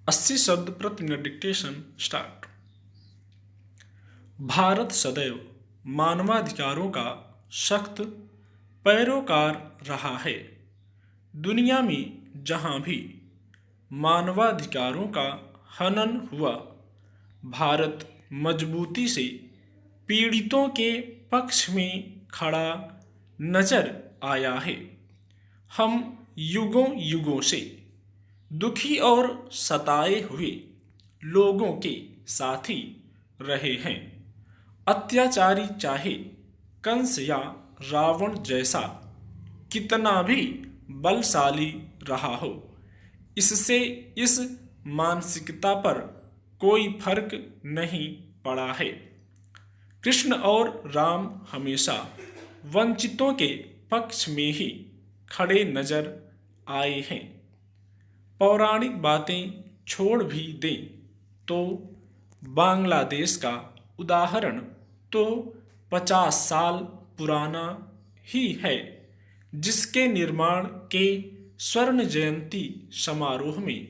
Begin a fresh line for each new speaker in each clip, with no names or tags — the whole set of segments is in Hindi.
80 शब्द प्रति मिनट डिक्टेशन स्टार्ट। भारत सदैव मानवाधिकारों का सख्त पैरोकार रहा है। दुनिया में जहाँ भी मानवाधिकारों का हनन हुआ, भारत मजबूती से पीड़ितों के पक्ष में खड़ा नजर आया है। हम युगों युगों से दुखी और सताए हुए लोगों के साथी रहे हैं। अत्याचारी चाहे कंस या रावण जैसा कितना भी बलशाली रहा हो, इससे इस मानसिकता पर कोई फर्क नहीं पड़ा है। कृष्ण और राम हमेशा वंचितों के पक्ष में ही खड़े नजर आए हैं। पौराणिक बातें छोड़ भी दें तो बांग्लादेश का उदाहरण तो 50 साल पुराना ही है, जिसके निर्माण के स्वर्ण जयंती समारोह में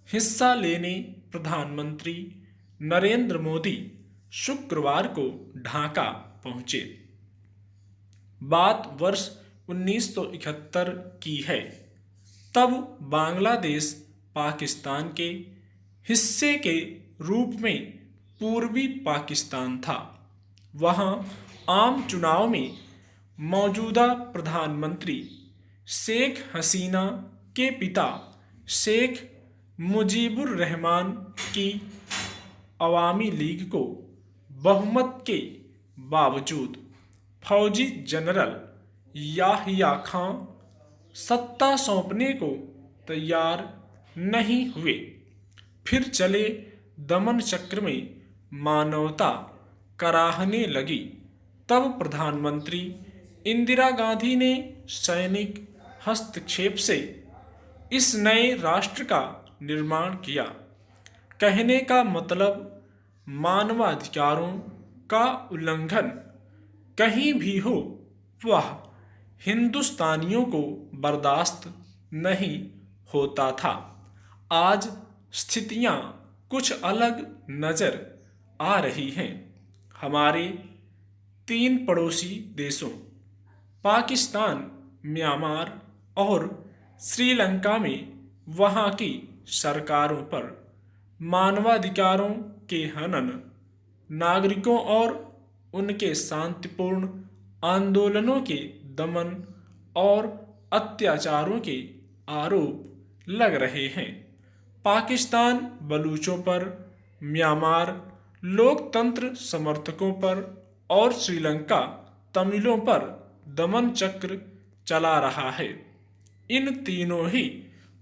हिस्सा लेने प्रधानमंत्री नरेंद्र मोदी शुक्रवार को ढाका पहुंचे। बात वर्ष 1971 की है। तब बांग्लादेश पाकिस्तान के हिस्से के रूप में पूर्वी पाकिस्तान था। वहाँ आम चुनाव में मौजूदा प्रधानमंत्री शेख हसीना के पिता शेख मुजीबुर रहमान की अवामी लीग को बहुमत के बावजूद फौजी जनरल याहिया खां सत्ता सौंपने को तैयार नहीं हुए। फिर चले दमन चक्र में मानवता कराहने लगी। तब प्रधानमंत्री इंदिरा गांधी ने सैनिक हस्तक्षेप से इस नए राष्ट्र का निर्माण किया। कहने का मतलब, मानवाधिकारों का उल्लंघन कहीं भी हो, वह हिंदुस्तानियों को बर्दाश्त नहीं होता था। आज स्थितियां कुछ अलग नजर आ रही हैं। हमारे 3 पड़ोसी देशों पाकिस्तान, म्यांमार और श्रीलंका में वहां की सरकारों पर मानवाधिकारों के हनन, नागरिकों और उनके शांतिपूर्ण आंदोलनों के दमन और अत्याचारों के आरोप लग रहे हैं। पाकिस्तान बलूचों पर, म्यांमार लोकतंत्र समर्थकों पर और श्रीलंका तमिलों पर दमन चक्र चला रहा है। इन तीनों ही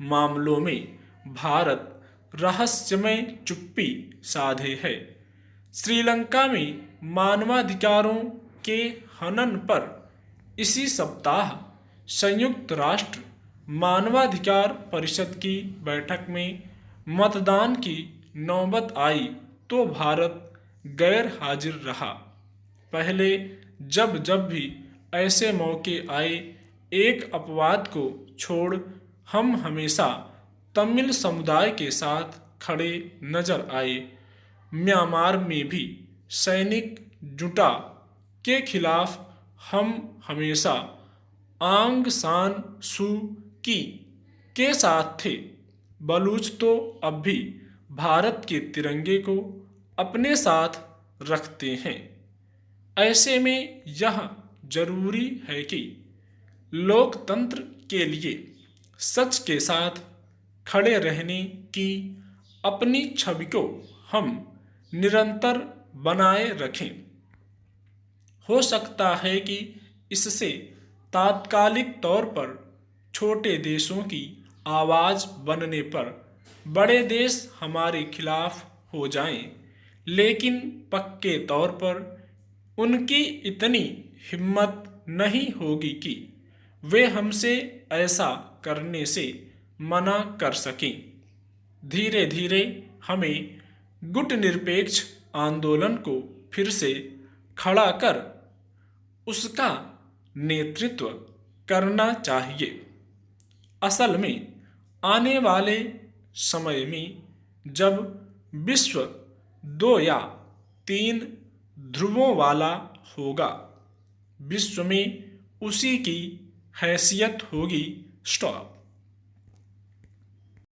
मामलों में भारत रहस्यमय चुप्पी साधे है। श्रीलंका में मानवाधिकारों के हनन पर इसी सप्ताह संयुक्त राष्ट्र मानवाधिकार परिषद की बैठक में मतदान की नौबत आई तो भारत गैर हाजिर रहा। पहले जब जब भी ऐसे मौके आए, एक अपवाद को छोड़ हम हमेशा तमिल समुदाय के साथ खड़े नजर आए। म्यांमार में भी सैनिक जुटा के खिलाफ हम हमेशा आंग सान सू की के साथ थे। बलूच तो अब भी भारत के तिरंगे को अपने साथ रखते हैं। ऐसे में यह जरूरी है कि लोकतंत्र के लिए सच के साथ खड़े रहने की अपनी छवि को हम निरंतर बनाए रखें। हो सकता है कि इससे तात्कालिक तौर पर छोटे देशों की आवाज बनने पर बड़े देश हमारे खिलाफ हो जाएं, लेकिन पक्के तौर पर उनकी इतनी हिम्मत नहीं होगी कि वे हमसे ऐसा करने से मना कर सकें। धीरे धीरे हमें गुटनिरपेक्ष आंदोलन को फिर से खड़ा कर उसका नेतृत्व करना चाहिए। असल में आने वाले समय में जब विश्व 2 या 3 ध्रुवों वाला होगा, विश्व में उसी की हैसियत होगी। स्टॉप।